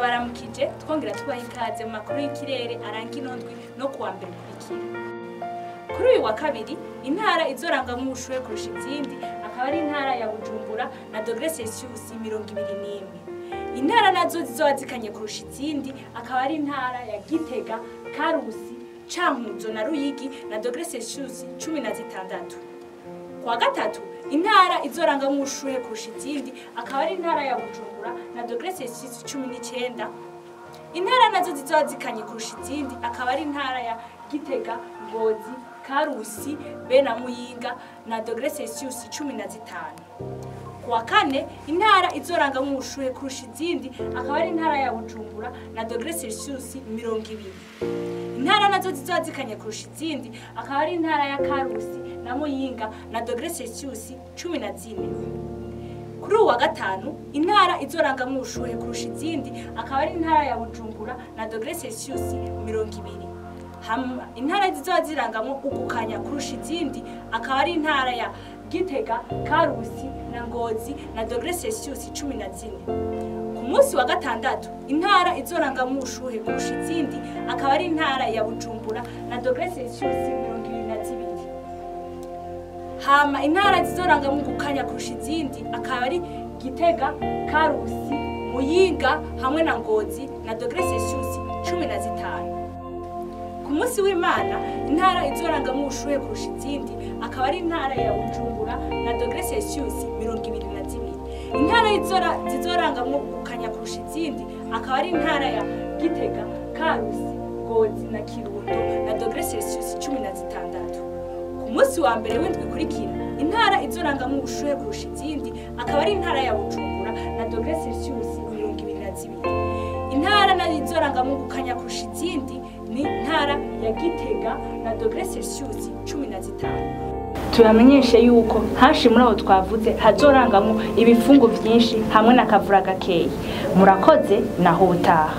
turabaramukije twongera tubaha ikaze mu makuru y'ikirere aranga inondwi no kuwa mbere kurikira. Kuri uyu wa kabiri intara izorangamwo ubushuhe kurusha izindi akaba ari intara ya Bujumbura na °C -21. Intara nazo zizoba zikanye kurusha izindi akaba ari intara ya Gitega, Karusi, Cankuzo na Ruyigi na °C -16. Kwa gatatu intara izorangamwo ubushuhe kurusha izindi akaba ari intara ya Bujumbura na °C -19. Intara nazo zizoba zikanye kurusha izindi akaba ari intara ya Gitega, Ngozi, Karusi, be na Muyinga na °C -15. Kuwa kane intara izorangamwo ubushuhe kurusha izindi akaba ari intara ya Bujumbura na °C -20. Intara nazo zizoba zikanye kurusha izindi akaba ari intara ya Karusi na Muyinga na °C -14. Kuri uwa gatanu intara izorangamwo ubushuhe kurusha izindi akaba ari intara ya Bujumbura na °C -20. Intara zizoba zirangamwo ugukanya kurusha izindi akaba ari intara ya Gitega, Karusi na Ngozi na °C -14. Ku munsi wa gatandatu intara izorangamwo ubushuhe kurusha izindi akaba ari intara ya Bujumbura na °C -22. Intara zizorangamwo ugukanya kurusha izindi akaba ari Gitega, Karusi, Muyinga hamwe na Ngozi na °C -15. Ku munsi w'Imana intara izorangamwo ubushuhe kurusha izindi akaba ari intara ya Bujumbura na °C -22. Intara zizorangamwo gukanya kurusha izindi akaba ari intara ya Gitega, Karusi, Ngozi na Kirundo na °C -16. Ku munsi wa mbere w'indwi ikurikira intara izorangamwo ubushuhe kurusha izindi akaba ari intara ya Bujumbura na °C -22. Intara nayo izorangamwo gukanya kurusha izindi ni intara ya Gitega na °C -15. Turamenyeshe yuko hashi muri aho twavuze hazorangamwo ibifungu vyinshi hamwe na kavura gakeyi. Murakoze naho utaha.